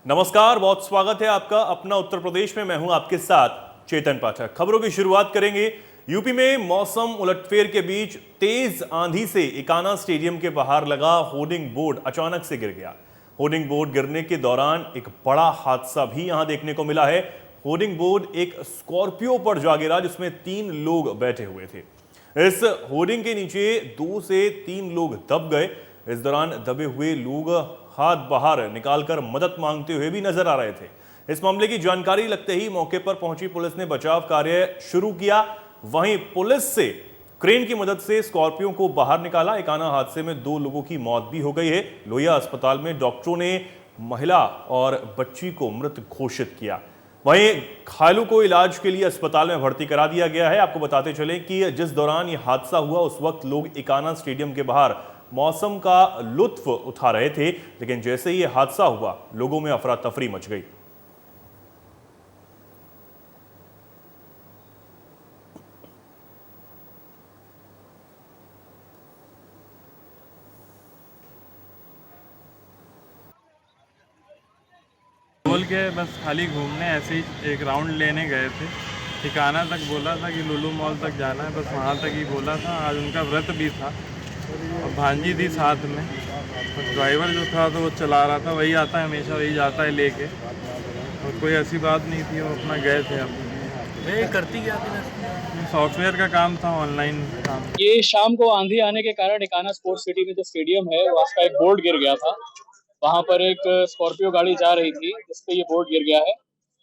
नमस्कार, बहुत स्वागत है आपका अपना उत्तर प्रदेश में। मैं हूं आपके साथ चेतन पाठक। खबरों की शुरुआत करेंगे। यूपी में मौसम उलटफेर के बीच तेज आंधी से इकाना स्टेडियम के बाहर लगा होर्डिंग बोर्ड अचानक से गिर गया। होर्डिंग बोर्ड गिरने के दौरान एक बड़ा हादसा भी यहां देखने को मिला है। होर्डिंग बोर्ड एक स्कॉर्पियो पर जा गिरा जिसमें 3 लोग बैठे हुए थे। इस होर्डिंग के नीचे 2 से 3 लोग दब गए। इस दौरान दबे हुए लोग हाथ बाहर निकालकर मदद मांगते हुए भी नजर आ रहे थे। इस मामले की जानकारी लगते ही मौके पर पहुंची पुलिस ने बचाव कार्य शुरू किया। वहीं पुलिस से क्रेन की मदद से स्कॉर्पियो को बाहर निकाला। इकाना हादसे में 2 लोगों की मौत भी हो गई है। लोहिया अस्पताल में डॉक्टरों ने महिला और बच्ची को मृत घोषित किया। वहीं घायलों को इलाज के लिए अस्पताल में भर्ती करा दिया गया है। आपको बताते चलें कि जिस दौरान यह हादसा हुआ उस वक्त लोग इकाना स्टेडियम के बाहर मौसम का लुत्फ उठा रहे थे, लेकिन जैसे ही यह हादसा हुआ लोगों में अफरा तफरी मच गई। बोल के बस खाली घूमने ऐसे ही एक राउंड लेने गए थे। ठिकाना तक बोला था कि लुलु मॉल तक जाना है, बस वहाँ तक ही बोला था। आज उनका व्रत भी था और भांजी थी साथ में। और ड्राइवर जो था तो वो चला रहा था, वही आता है हमेशा, वही जाता है लेके, और कोई ऐसी बात नहीं थी। वो अपना गए थे। अब करती क्या सॉफ्टवेयर का काम था, ऑनलाइन काम। ये शाम को आंधी आने के कारण इकाना स्पोर्ट्स सिटी में जो स्टेडियम है उसका एक बोर्ड गिर गया था। वहां पर एक स्कॉर्पियो गाड़ी जा रही थी जिसपे ये बोर्ड गिर गया है।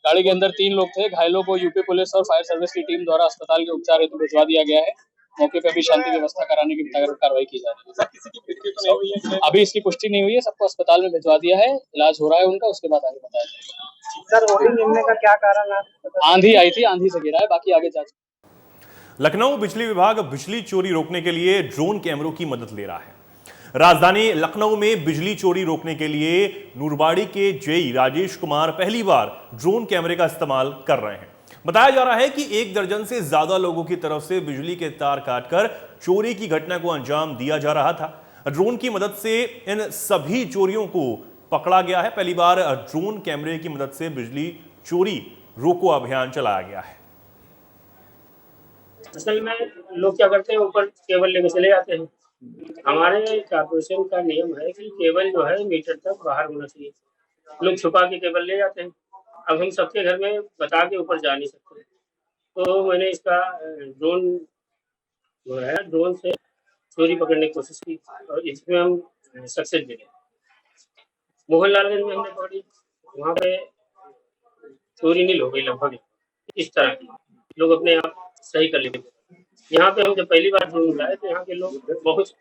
गाड़ी के अंदर 3 लोग थे। घायलों को यूपी पुलिस और फायर सर्विस की टीम द्वारा अस्पताल के उपचार हेतु भिजवा दिया गया है। मौके पर भी शांति व्यवस्था कराने की कार्रवाई की जा रही है। अभी इसकी पुष्टि नहीं हुई है। सबको अस्पताल में भिजवा दिया है, इलाज हो रहा है उनका, उसके बाद आगे बताया जाएगा। सर, होर्डिंग गिरने का क्या कारण है? आंधी आई थी, आंधी से गिरा है, बाकी आगे जांच। लखनऊ बिजली विभाग बिजली चोरी रोकने के लिए ड्रोन कैमरों की मदद ले रहा है। राजधानी लखनऊ में बिजली चोरी रोकने के लिए नूरबाड़ी के जेई राजेश कुमार पहली बार ड्रोन कैमरे का इस्तेमाल कर रहे हैं। बताया जा रहा है कि 1 दर्जन से ज्यादा लोगों की तरफ से बिजली के तार काटकर चोरी की घटना को अंजाम दिया जा रहा था। ड्रोन की मदद से इन सभी चोरियों को पकड़ा गया है। पहली बार ड्रोन कैमरे की मदद से बिजली चोरी रोको अभियान चलाया गया है। असल में लोग क्या करते हैं, ऊपर केबल लेके चले जाते हैं। हमारे कॉर्पोरेशन का नियम है कि केबल जो है मीटर तक बाहर होना चाहिए। लोग छुपा के केबल ले जाते हैं। अब हम सबके घर में बता के ऊपर जा नहीं सकते, तो मैंने इसका ड्रोन जो है, ड्रोन से चोरी पकड़ने की कोशिश की और इसमें हम सक्सेस मिले। मोहनलालगंज में हमने पकड़ी, वहाँ पे चोरी नहीं हो गई लगभग। इस तरह की लोग अपने आप सही कर लेते। यहाँ पे हम जब पहली बार ड्रोन उड़ाए तो यहाँ के लोग बहुत।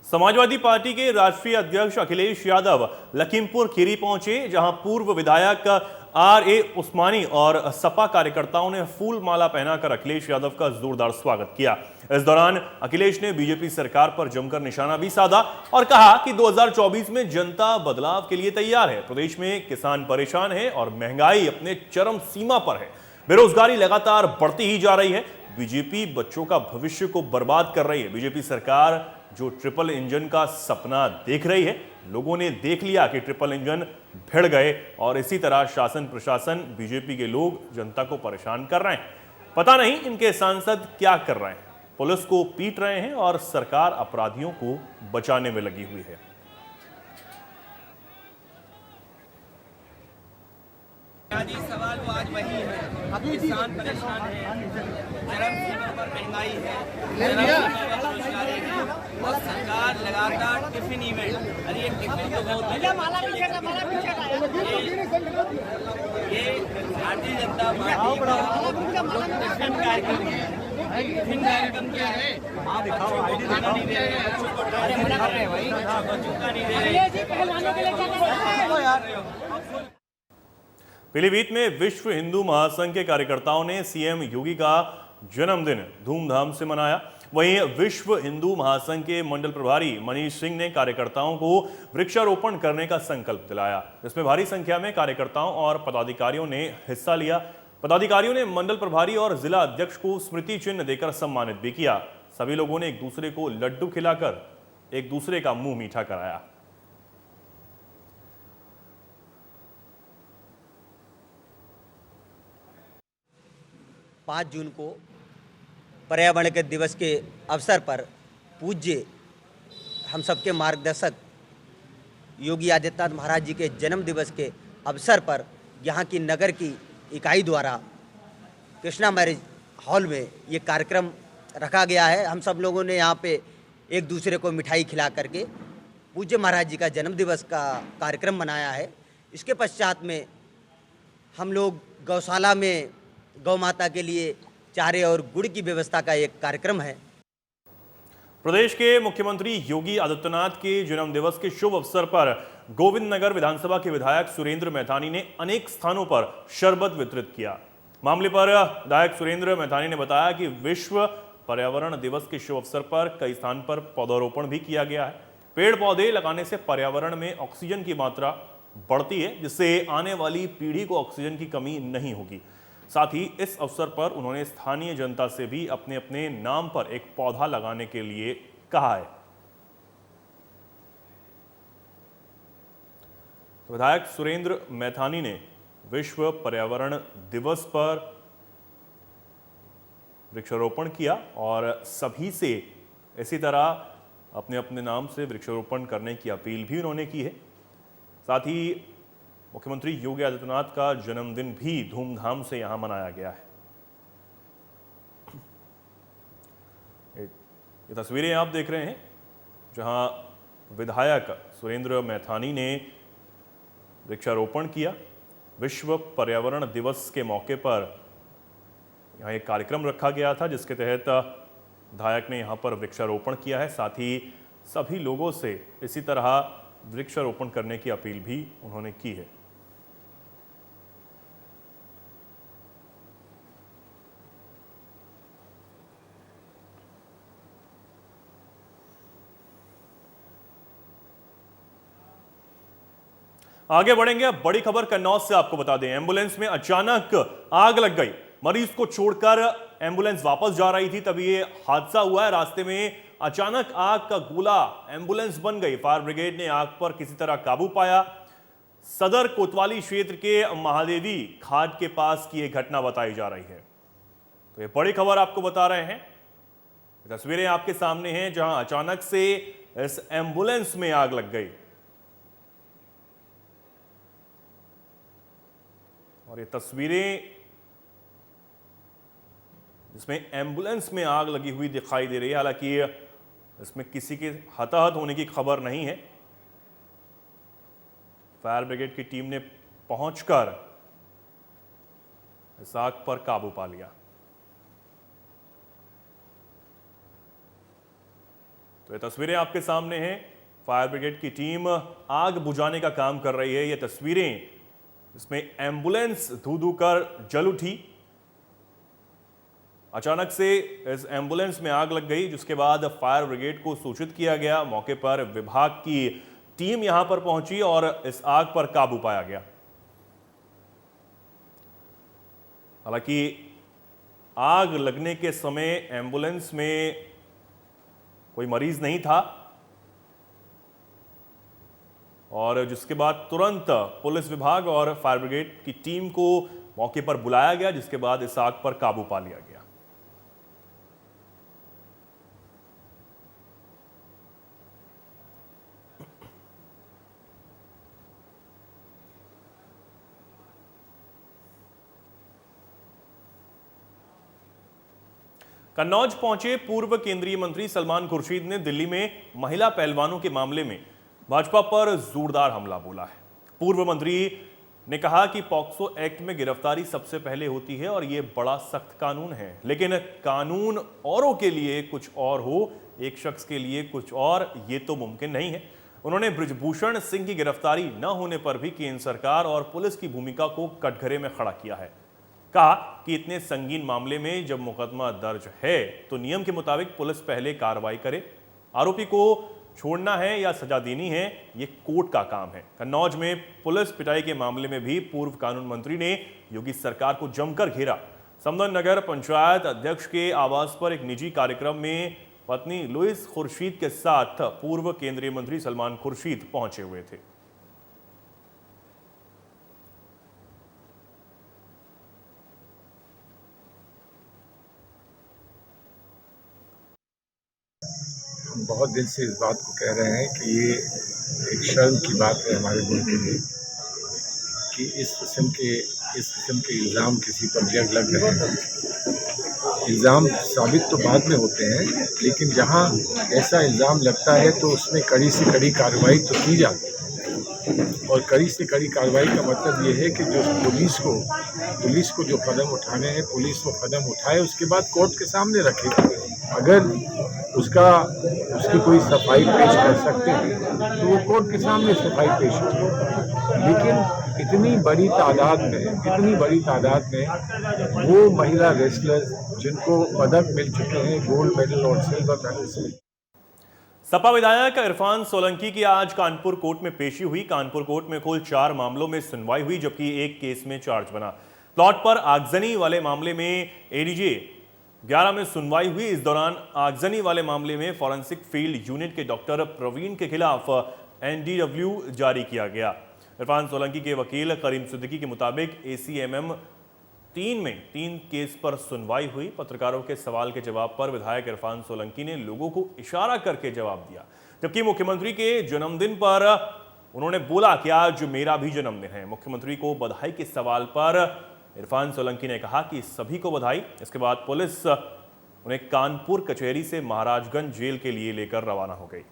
समाजवादी पार्टी के राष्ट्रीय अध्यक्ष अखिलेश यादव लखीमपुर खीरी पहुंचे, जहां पूर्व विधायक आर.ए. उस्मानी और सपा कार्यकर्ताओं ने फूल माला पहनाकर अखिलेश यादव का जोरदार स्वागत किया। इस दौरान अखिलेश ने बीजेपी सरकार पर जमकर निशाना भी साधा और कहा कि 2024 में जनता बदलाव के लिए तैयार है। प्रदेश में किसान परेशान है और महंगाई अपने चरम सीमा पर है। बेरोजगारी लगातार बढ़ती ही जा रही है। बीजेपी बच्चों का भविष्य को बर्बाद कर रही है। बीजेपी सरकार जो ट्रिपल इंजन का सपना देख रही है, लोगों ने देख लिया कि ट्रिपल इंजन भिड़ गए और इसी तरह शासन प्रशासन, बीजेपी के लोग जनता को परेशान कर रहे हैं। पता नहीं इनके सांसद क्या कर रहे हैं। पुलिस को पीट रहे हैं और सरकार अपराधियों को बचाने में लगी हुई है। जी, सवाल वो आज वही है। किसान परेशान है, चरम सीमा पर महंगाई है, चरम सीमा पर बेरोजगारी है और सरकार लगातार टिफिन इवेंट, अरे ये टिफिन तो बहुत ये भारतीय जनता पार्टी का टिफिन कार्यक्रम है। टिफिन कार्यक्रम क्या है? आप बच्चों को खाना नहीं दे रहे हैं, बच्चों को चुका नहीं दे रहे। पीलीभीत में विश्व हिंदू महासंघ के कार्यकर्ताओं ने सीएम योगी का जन्मदिन धूमधाम से मनाया। वहीं विश्व हिंदू महासंघ के मंडल प्रभारी मनीष सिंह ने कार्यकर्ताओं को वृक्षारोपण करने का संकल्प दिलाया, जिसमें भारी संख्या में कार्यकर्ताओं और पदाधिकारियों ने हिस्सा लिया। पदाधिकारियों ने मंडल प्रभारी और जिला अध्यक्ष को स्मृति चिन्ह देकर सम्मानित भी किया। सभी लोगों ने एक दूसरे को लड्डू खिलाकर एक दूसरे का मुंह मीठा कराया। 5 जून को पर्यावरण के दिवस के अवसर पर पूज्य हम सबके मार्गदर्शक योगी आदित्यनाथ महाराज जी के जन्म दिवस के अवसर पर यहाँ की नगर की इकाई द्वारा कृष्णा मैरिज हॉल में ये कार्यक्रम रखा गया है। हम सब लोगों ने यहाँ पे एक दूसरे को मिठाई खिला करके पूज्य महाराज जी का जन्म दिवस का कार्यक्रम मनाया है। इसके पश्चात में हम लोग गौशाला में गौ माता के लिए चारे और गुड़ की व्यवस्था का एक कार्यक्रम है। प्रदेश के मुख्यमंत्री योगी आदित्यनाथ के जन्म दिवस के शुभ अवसर पर गोविंद नगर विधानसभा के विधायक सुरेंद्र मैथानी ने अनेक स्थानों पर शरबत वितरित किया। मामले पर विधायक सुरेंद्र मैथानी ने बताया कि विश्व पर्यावरण दिवस के शुभ अवसर पर कई स्थान पर पौधारोपण भी किया गया है। पेड़ पौधे लगाने से पर्यावरण में ऑक्सीजन की मात्रा बढ़ती है, जिससे आने वाली पीढ़ी को ऑक्सीजन की कमी नहीं होगी। साथ ही इस अवसर पर उन्होंने स्थानीय जनता से भी अपने अपने नाम पर एक पौधा लगाने के लिए कहा है। विधायक सुरेंद्र मैथानी ने विश्व पर्यावरण दिवस पर वृक्षारोपण किया और सभी से इसी तरह अपने अपने नाम से वृक्षारोपण करने की अपील भी उन्होंने की है। साथ ही मुख्यमंत्री योगी आदित्यनाथ का जन्मदिन भी धूमधाम से यहां मनाया गया है। ये तस्वीरें आप देख रहे हैं जहां विधायक सुरेंद्र मैथानी ने वृक्षारोपण किया। विश्व पर्यावरण दिवस के मौके पर यहाँ एक कार्यक्रम रखा गया था, जिसके तहत विधायक ने यहाँ पर वृक्षारोपण किया है। साथ ही सभी लोगों से इसी तरह वृक्षारोपण करने की अपील भी उन्होंने की है। आगे बढ़ेंगे। अब बड़ी खबर कन्नौज से आपको बता दें, एम्बुलेंस में अचानक आग लग गई। मरीज को छोड़कर एम्बुलेंस वापस जा रही थी, तभी ये हादसा हुआ है। रास्ते में अचानक आग का गोला एम्बुलेंस बन गई। फायर ब्रिगेड ने आग पर किसी तरह काबू पाया। सदर कोतवाली क्षेत्र के महादेवी घाट के पास की यह घटना बताई जा रही है। तो ये बड़ी खबर आपको बता रहे हैं। तस्वीरें आपके सामने हैं जहां अचानक से इस एम्बुलेंस में आग लग गई और ये तस्वीरें जिसमें एम्बुलेंस में आग लगी हुई दिखाई दे रही है। हालांकि इसमें किसी के हताहत होने की खबर नहीं है। फायर ब्रिगेड की टीम ने पहुंचकर इस आग पर काबू पा लिया। तो ये तस्वीरें आपके सामने हैं। फायर ब्रिगेड की टीम आग बुझाने का काम कर रही है। ये तस्वीरें इसमें एम्बुलेंस धू धू कर जल उठी। अचानक से इस एम्बुलेंस में आग लग गई, जिसके बाद फायर ब्रिगेड को सूचित किया गया। मौके पर विभाग की टीम यहां पर पहुंची और इस आग पर काबू पाया गया। हालांकि आग लगने के समय एम्बुलेंस में कोई मरीज नहीं था और जिसके बाद तुरंत पुलिस विभाग और फायर ब्रिगेड की टीम को मौके पर बुलाया गया, जिसके बाद इस आग पर काबू पा लिया गया। कन्नौज पहुंचे पूर्व केंद्रीय मंत्री सलमान खुर्शीद ने दिल्ली में महिला पहलवानों के मामले में भाजपा पर जोरदार हमला बोला है। पूर्व मंत्री ने कहा कि पॉक्सो एक्ट में गिरफ्तारी सबसे पहले होती है और यह बड़ा सख्त कानून है, लेकिन कानून औरों के लिए कुछ और हो, एक शख्स के लिए कुछ और, ये तो मुमकिन नहीं है। उन्होंने बृजभूषण सिंह की गिरफ्तारी न होने पर भी केंद्र सरकार और पुलिस की भूमिका को कटघरे में खड़ा किया है। कहा कि इतने संगीन मामले में जब मुकदमा दर्ज है तो नियम के मुताबिक पुलिस पहले कार्रवाई करे। आरोपी को छोड़ना है या सजा देनी है, ये कोर्ट का काम है। कन्नौज में पुलिस पिटाई के मामले में भी पूर्व कानून मंत्री ने योगी सरकार को जमकर घेरा। समदन नगर पंचायत अध्यक्ष के आवास पर एक निजी कार्यक्रम में पत्नी लुइस खुर्शीद के साथ पूर्व केंद्रीय मंत्री सलमान खुर्शीद पहुंचे हुए थे। हम बहुत दिन से इस बात को कह रहे हैं कि ये एक शर्म की बात है हमारे मुल्क के लिए कि इस किस्म के इल्ज़ाम किसी पर लग रहे हैं। इल्ज़ाम साबित तो बाद में होते हैं, लेकिन जहाँ ऐसा इल्ज़ाम लगता है तो उसमें कड़ी से कड़ी कार्रवाई तो की जाती है। और कड़ी से कड़ी कार्रवाई का मतलब ये है कि जो पुलिस को जो कदम उठाने हैं, पुलिस वो कदम उठाए, उसके बाद कोर्ट के सामने रखे। अगर उसकी कोई सफाई पेश कर सकते हैं तो वो कोर्ट के सामने सफाई पेश करें। लेकिन इतनी बड़ी तादाद में वो महिला रेसलर्स जिनको पदक मिल चुके हैं, गोल्ड मेडल और सिल्वर मेडल्स मिल। सपा विधायक इरफान सोलंकी की आज कानपुर कोर्ट में पेशी हुई। कानपुर कोर्ट में कुल 4 मामलों में सुनवाई हुई, जबकि एक केस में चार्ज बना। प्लॉट पर आगजनी वाले मामले में एडीजे 11 में सुनवाई हुई। इस दौरान आगजनी वाले मामले में फॉरेंसिक फील्ड यूनिट के डॉक्टर प्रवीण के खिलाफ NDW जारी किया गया। इरफान सोलंकी के वकील करीम सिद्दीकी के मुताबिक ACMM 3 में 3 केस पर सुनवाई हुई। पत्रकारों के सवाल के जवाब पर विधायक इरफान सोलंकी ने लोगों को इशारा करके जवाब दिया, जबकि मुख्यमंत्री के जन्मदिन पर उन्होंने बोला कि आज मेरा भी जन्मदिन है। मुख्यमंत्री को बधाई के सवाल पर इरफान सोलंकी ने कहा कि सभी को बधाई। इसके बाद पुलिस उन्हें कानपुर कचहरी से महाराजगंज जेल के लिए लेकर रवाना हो गई।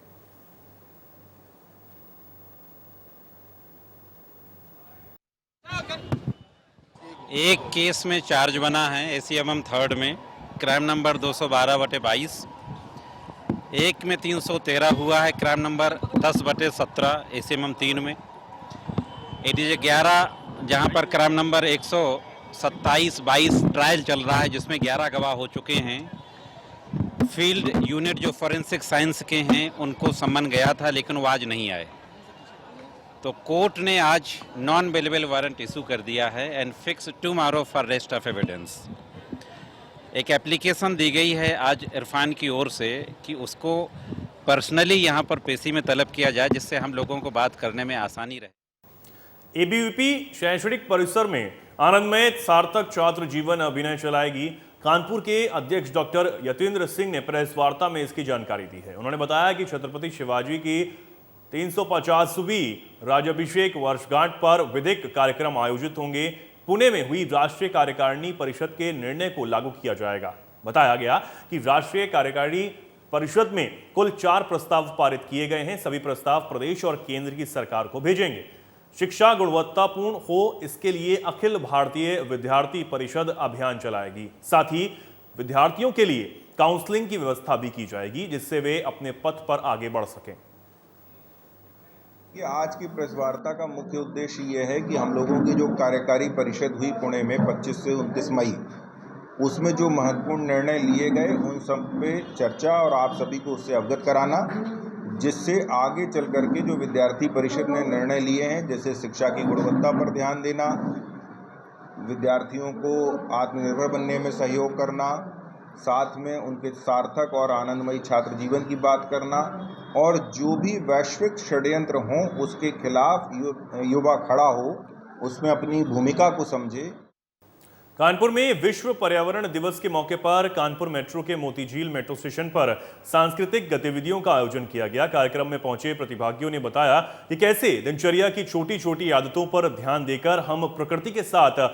एक केस में चार्ज बना है ACMM 3 में, क्राइम नंबर 212/22। एक में 313 हुआ है, क्राइम नंबर 10/17 ACMM 3 में। ADJ 11 जहां पर क्राइम नंबर 127/22 ट्रायल चल रहा है, जिसमें 11 गवाह हो चुके हैं। फील्ड यूनिट जो फॉरेंसिक साइंस के हैं उनको सम्मन गया था, लेकिन वो आज नहीं आए। तो कोर्ट ने आज नॉन बेलेबल वारंट इशू कर दिया है and fix tomorrow for rest of evidence. एक एप्लीकेशन दी गई है आज इरफान की ओर से कि उसको पर्सनली यहाँ पर पेशी में तलब किया जाए, जिससे हम लोगों को बात करने में आसानी रहे। ABVP शैक्षणिक परिसर में आनंदमय सार्थक छात्र जीवन अभिनय चलाएगी। कानपुर के अध्यक्ष डॉक्टर यतेंद्र सिंह ने प्रेस वार्ता में इसकी जानकारी दी है। उन्होंने बताया कि छत्रपति शिवाजी की 350वीं राज्याभिषेक वर्षगांठ पर विधिक कार्यक्रम आयोजित होंगे। पुणे में हुई राष्ट्रीय कार्यकारिणी परिषद के निर्णय को लागू किया जाएगा। बताया गया कि राष्ट्रीय कार्यकारिणी परिषद में कुल 4 प्रस्ताव पारित किए गए हैं। सभी प्रस्ताव प्रदेश और केंद्र की सरकार को भेजेंगे। शिक्षा गुणवत्तापूर्ण हो, इसके लिए अखिल भारतीय विद्यार्थी परिषद अभियान चलाएगी। साथ ही विद्यार्थियों के लिए काउंसलिंग की व्यवस्था भी की जाएगी, जिससे वे अपने पथ पर आगे बढ़ सकें। कि आज की प्रेस वार्ता का मुख्य उद्देश्य ये है कि हम लोगों की जो कार्यकारी परिषद हुई पुणे में 25 से 29 मई, उसमें जो महत्वपूर्ण निर्णय लिए गए उन सब पे चर्चा और आप सभी को उससे अवगत कराना, जिससे आगे चल करके जो विद्यार्थी परिषद ने निर्णय लिए हैं, जैसे शिक्षा की गुणवत्ता पर ध्यान देना, विद्यार्थियों को आत्मनिर्भर बनने में सहयोग करना, साथ में उनके सार्थक और आनंदमयी छात्र जीवन की बात करना, और जो भी वैश्विक षड्यंत्र हों उसके खिलाफ युवा खड़ा हो, उसमें अपनी भूमिका को समझे। कानपुर में विश्व पर्यावरण दिवस के मौके पर कानपुर मेट्रो के मोतीझील मेट्रो स्टेशन पर सांस्कृतिक गतिविधियों का आयोजन किया गया। कार्यक्रम में पहुंचे प्रतिभागियों ने बताया कि कैसे दिनचर्या की छोटी छोटी आदतों पर ध्यान देकर हम प्रकृति के साथ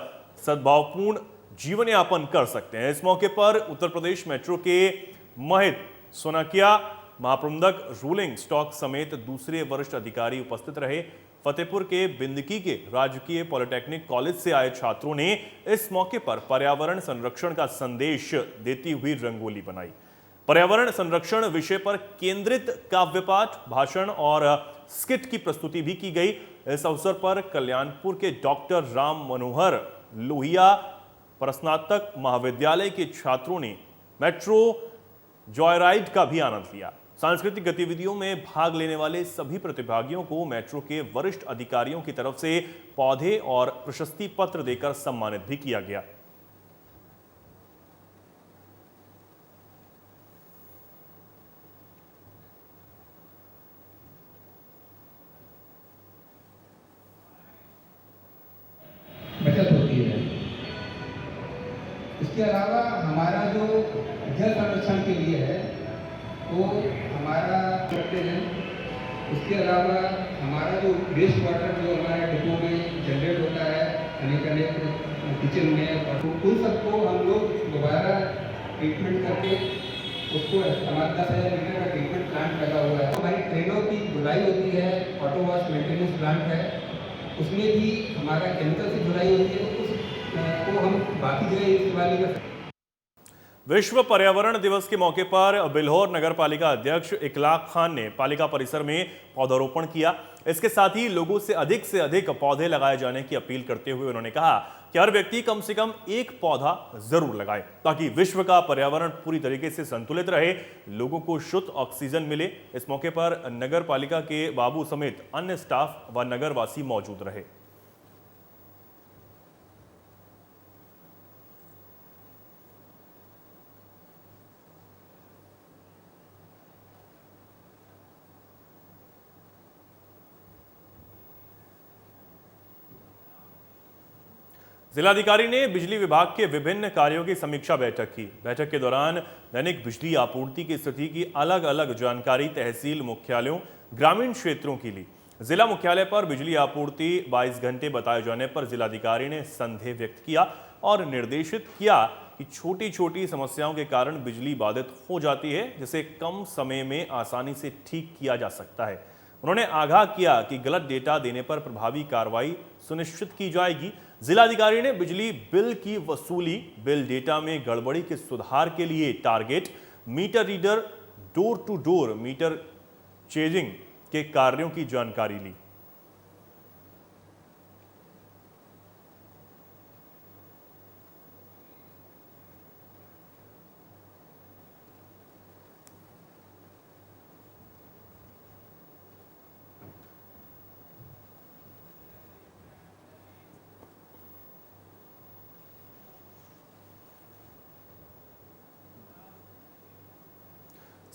सद्भावपूर्ण जीवन यापन कर सकते हैं। इस मौके पर उत्तर प्रदेश मेट्रो के महित सोनाकिया, महाप्रबंधक, रूलिंग स्टॉक समेत दूसरे वरिष्ठ अधिकारी उपस्थित रहे। फतेहपुर के बिंदकी के राजकीय पॉलिटेक्निक कॉलेज से आए छात्रों ने इस मौके पर पर्यावरण संरक्षण का संदेश देती हुई रंगोली बनाई। पर्यावरण संरक्षण विषय पर केंद्रित काव्य पाठ, भाषण और स्किट की प्रस्तुति भी की गई। इस अवसर पर कल्याणपुर के डॉक्टर राम मनोहर लोहिया प्रस्नातक महाविद्यालय के छात्रों ने मेट्रो जॉयराइड का भी आनंद लिया। सांस्कृतिक गतिविधियों में भाग लेने वाले सभी प्रतिभागियों को मेट्रो के वरिष्ठ अधिकारियों की तरफ से पौधे और प्रशस्ति पत्र देकर सम्मानित भी किया गया। बचत होती है। इसके अलावा हमारा जो जल संरक्षण के लिए है, तो हमारा करते हैं। उसके अलावा हमारा जो वेस्ट वाटर जो हमारे डिपो में जनरेट होता है अनेक किचन में, उन सबको हम लोग दोबारा ट्रीटमेंट करके उसको हमारे 10,000 लीटर का ट्रीटमेंट प्लांट लगा हुआ है। हमारी ट्रेनों की धुलाई होती है, ऑटो वॉश मेंटेनेंस प्लांट है, उसमें भी हमारा केमिकल से धुलाई होती है। उसको हम बाकी जगह इस्तेमाल नहीं कर सकते। विश्व पर्यावरण दिवस के मौके पर बिल्हौर नगर पालिका अध्यक्ष इकलाक खान ने पालिका परिसर में पौधारोपण किया। इसके साथ ही लोगों से अधिक पौधे लगाए जाने की अपील करते हुए उन्होंने कहा कि हर व्यक्ति कम से कम एक पौधा जरूर लगाए ताकि विश्व का पर्यावरण पूरी तरीके से संतुलित रहे, लोगों को शुद्ध ऑक्सीजन मिले। इस मौके पर नगर पालिका के बाबू समेत अन्य स्टाफ व नगरवासी मौजूद रहे। जिलाधिकारी ने बिजली विभाग के विभिन्न कार्यों की समीक्षा बैठक की। बैठक के दौरान दैनिक बिजली आपूर्ति की स्थिति की अलग अलग जानकारी तहसील मुख्यालयों, ग्रामीण क्षेत्रों की ली। जिला मुख्यालय पर बिजली आपूर्ति 22 घंटे बताए जाने पर जिलाधिकारी ने संदेह व्यक्त किया और निर्देशित किया कि छोटी छोटी समस्याओं के कारण बिजली बाधित हो जाती है, जिसे कम समय में आसानी से ठीक किया जा सकता है। उन्होंने आगाह किया कि गलत डेटा देने पर प्रभावी कार्रवाई सुनिश्चित की जाएगी। जिलाधिकारी ने बिजली बिल की वसूली, बिल डेटा में गड़बड़ी के सुधार के लिए target, meter reader, door to door meter changing के कार्यों की जानकारी ली।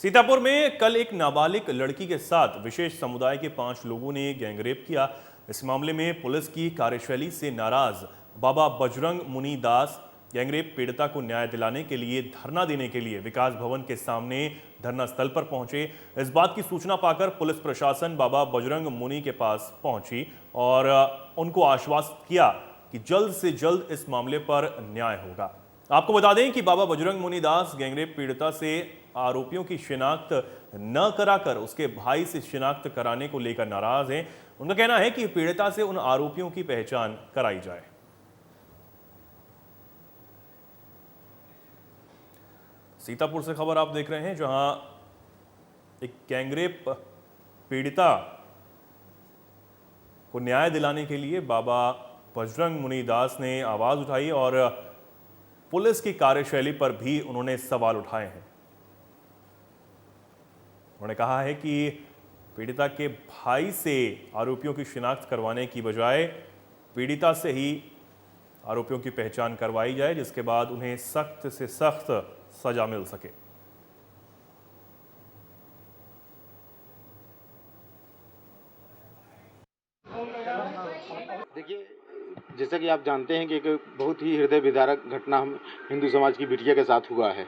सीतापुर में कल एक नाबालिग लड़की के साथ विशेष समुदाय के 5 लोगों ने गैंगरेप किया। इस मामले में पुलिस की कार्यशैली से नाराज बाबा बजरंग मुनि दास गैंगरेप पीड़िता को न्याय दिलाने के लिए धरना देने के लिए विकास भवन के सामने धरना स्थल पर पहुंचे। इस बात की सूचना पाकर पुलिस प्रशासन बाबा बजरंग मुनि के पास पहुंची और उनको आश्वस्त किया कि जल्द से जल्द इस मामले पर न्याय होगा। आपको बता दें कि बाबा बजरंग मुनि दास गैंगरेप पीड़िता से आरोपियों की शिनाख्त न कराकर उसके भाई से शिनाख्त कराने को लेकर नाराज हैं। उनका कहना है कि पीड़िता से उन आरोपियों की पहचान कराई जाए। सीतापुर से खबर आप देख रहे हैं, जहां एक गैंगरेप पीड़िता को न्याय दिलाने के लिए बाबा बजरंग मुनि दास ने आवाज उठाई और पुलिस की कार्यशैली पर भी उन्होंने सवाल उठाए हैं। उन्होंने कहा है कि पीड़िता के भाई से आरोपियों की शिनाख्त करवाने की बजाय पीड़िता से ही आरोपियों की पहचान करवाई जाए, जिसके बाद उन्हें सख्त से सख्त सजा मिल सके। देखिए, जैसा कि आप जानते हैं कि एक बहुत ही हृदय विदारक घटना हम हिंदू समाज की बिटिया के साथ हुआ है।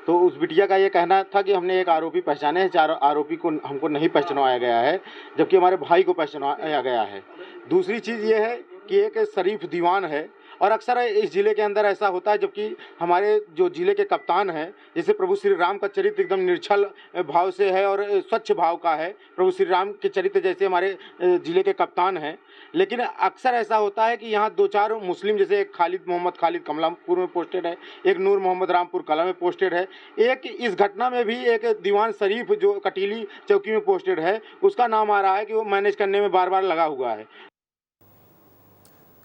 तो उस बिटिया का ये कहना था कि हमने एक आरोपी पहचाने हैं, 4 आरोपी को हमको नहीं पहचानवाया गया है, जबकि हमारे भाई को पहचानवाया गया है। दूसरी चीज़ ये है कि एक शरीफ दीवान है और अक्सर इस ज़िले के अंदर ऐसा होता है, जबकि हमारे जो ज़िले के कप्तान हैं, जैसे प्रभु श्री राम का चरित्र एकदम निर्छल भाव से है और स्वच्छ भाव का है, प्रभु श्री राम के चरित्र जैसे हमारे ज़िले के कप्तान हैं। लेकिन अक्सर ऐसा होता है कि यहाँ 2-4 मुस्लिम, जैसे एक मोहम्मद खालिद कमलापुर में पोस्टेड है, एक नूर मोहम्मद रामपुर कला में पोस्टेड है, एक इस घटना में भी एक दीवान शरीफ जो कटीली चौकी में पोस्टेड है, उसका नाम आ रहा है कि वो मैनेज करने में बार बार लगा हुआ है।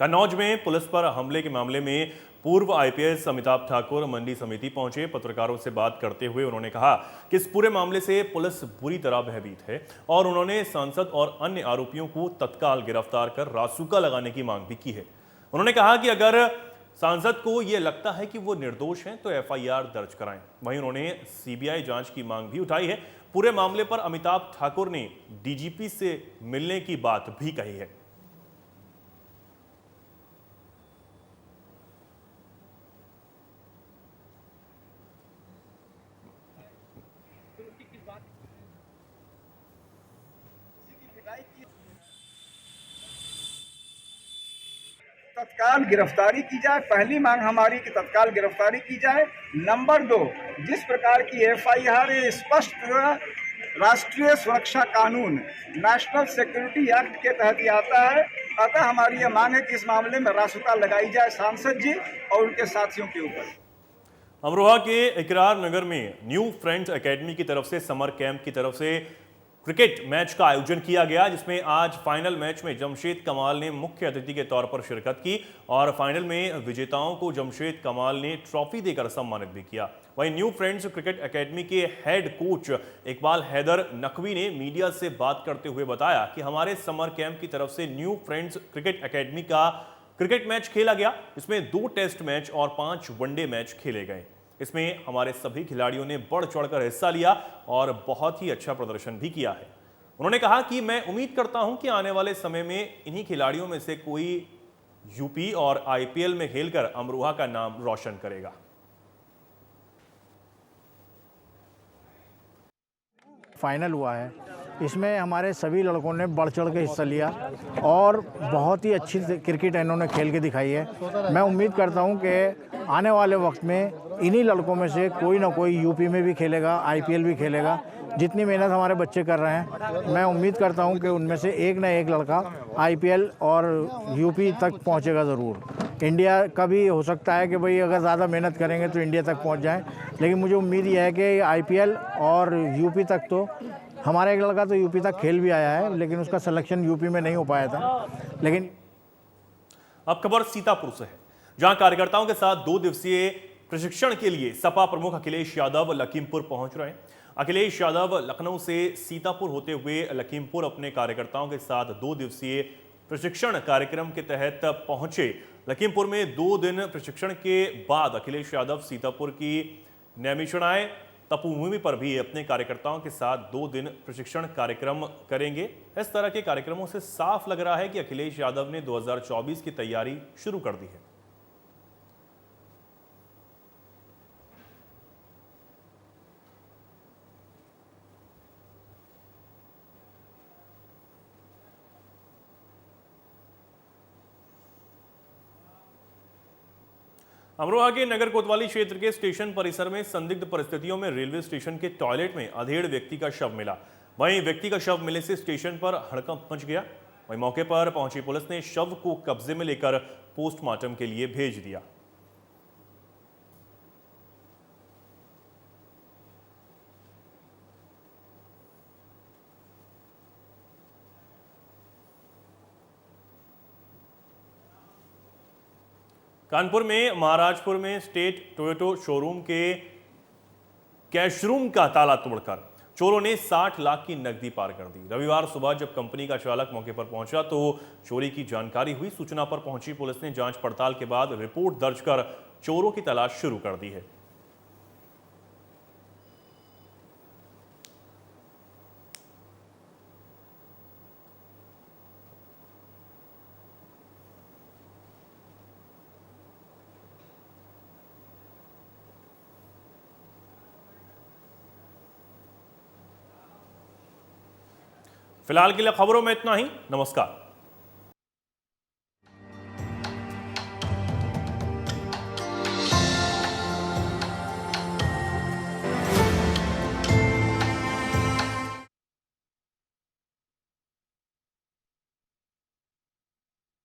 कन्नौज में पुलिस पर हमले के मामले में पूर्व आईपीएस अमिताभ ठाकुर मंडी समिति पहुंचे। पत्रकारों से बात करते हुए उन्होंने कहा कि इस पूरे मामले से पुलिस बुरी तरह भयभीत है और उन्होंने सांसद और अन्य आरोपियों को तत्काल गिरफ्तार कर रासुका लगाने की मांग भी की है। उन्होंने कहा कि अगर सांसद को यह लगता है कि वो निर्दोष हैं तो एफआईआर दर्ज कराएं। वहीं उन्होंने सीबीआई जांच की मांग भी उठाई है। पूरे मामले पर अमिताभ ठाकुर ने डीजीपी से मिलने की बात भी कही है। तत्काल गिरफ्तारी की जाए। पहली मांग हमारी कि तत्काल गिरफ्तारी की जाए। नंबर 2, जिस प्रकार की FIR स्पष्ट राष्ट्रीय सुरक्षा कानून नेशनल सिक्योरिटी एक्ट के तहत ही आता है। अतः हमारी यह मांग है कि इस मामले में रासुका लगाई जाए सांसद जी और उनके साथियों के ऊपर। अमरोहा के इकरार नगर में न्यू फ्रेंड्स एकेडमी की तरफ से समर कैंप की तरफ से क्रिकेट मैच का आयोजन किया गया, जिसमें आज फाइनल मैच में जमशेद कमाल ने मुख्य अतिथि के तौर पर शिरकत की और फाइनल में विजेताओं को जमशेद कमाल ने ट्रॉफी देकर सम्मानित भी किया। वहीं न्यू फ्रेंड्स क्रिकेट एकेडमी के हेड कोच इकबाल हैदर नकवी ने मीडिया से बात करते हुए बताया कि हमारे समर कैंप की तरफ से न्यू फ्रेंड्स क्रिकेट एकेडमी का क्रिकेट मैच खेला गया। इसमें 2 टेस्ट मैच और 5 वनडे मैच खेले गए। इसमें हमारे सभी खिलाड़ियों ने बढ़ चढ़कर हिस्सा लिया और बहुत ही अच्छा प्रदर्शन भी किया है। उन्होंने कहा कि मैं उम्मीद करता हूं कि आने वाले समय में इन्हीं खिलाड़ियों में से कोई यूपी और IPL में खेलकर अमरोहा का नाम रोशन करेगा। फाइनल हुआ है, इसमें हमारे सभी लड़कों ने बढ़ चढ़ के हिस्सा लिया और बहुत ही अच्छी क्रिकेट इन्होंने खेल के दिखाई है। मैं उम्मीद करता हूं कि आने वाले वक्त में इन्हीं लड़कों में से कोई ना कोई यूपी में भी खेलेगा, IPL भी खेलेगा। जितनी मेहनत हमारे बच्चे कर रहे हैं, मैं उम्मीद करता हूं कि उनमें से एक ना एक लड़का IPL और यूपी तक पहुंचेगा ज़रूर। इंडिया का भी हो सकता है कि भाई अगर ज़्यादा मेहनत करेंगे तो इंडिया तक पहुंच जाएं, लेकिन मुझे उम्मीद यह है कि IPL और यूपी तक तो हमारा एक लड़का तो यूपी तक खेल भी आया है, लेकिन उसका सिलेक्शन यूपी में नहीं हो पाया था। लेकिन अब खबर सीतापुर से है, जहां कार्यकर्ताओं के साथ 2 दिवसीय प्रशिक्षण के लिए सपा प्रमुख अखिलेश यादव लखीमपुर पहुंच रहे हैं। अखिलेश यादव लखनऊ से सीतापुर होते हुए लखीमपुर अपने कार्यकर्ताओं के साथ 2 दिवसीय प्रशिक्षण कार्यक्रम के तहत पहुंचे। लखीमपुर में 2 दिन प्रशिक्षण के बाद अखिलेश यादव सीतापुर की नैमिषणाएं तपोभूमि पर भी अपने कार्यकर्ताओं के साथ 2 दिन प्रशिक्षण कार्यक्रम करेंगे। इस तरह के कार्यक्रमों से साफ लग रहा है कि अखिलेश यादव ने 2024 की तैयारी शुरू कर दी है। अमरोहा के नगर कोतवाली क्षेत्र के स्टेशन परिसर में संदिग्ध परिस्थितियों में रेलवे स्टेशन के टॉयलेट में अधेड़ व्यक्ति का शव मिला। वहीं व्यक्ति का शव मिलने से स्टेशन पर हड़कंप मच गया। वहीं मौके पर पहुंची पुलिस ने शव को कब्जे में लेकर पोस्टमार्टम के लिए भेज दिया। कानपुर में महाराजपुर में स्टेट टोयोटो शोरूम के कैशरूम का ताला तोड़कर चोरों ने 60 लाख की नकदी पार कर दी। रविवार सुबह जब कंपनी का चालक मौके पर पहुंचा तो चोरी की जानकारी हुई। सूचना पर पहुंची पुलिस ने जांच पड़ताल के बाद रिपोर्ट दर्ज कर चोरों की तलाश शुरू कर दी है। फिलहाल के लिए खबरों में इतना ही। नमस्कार।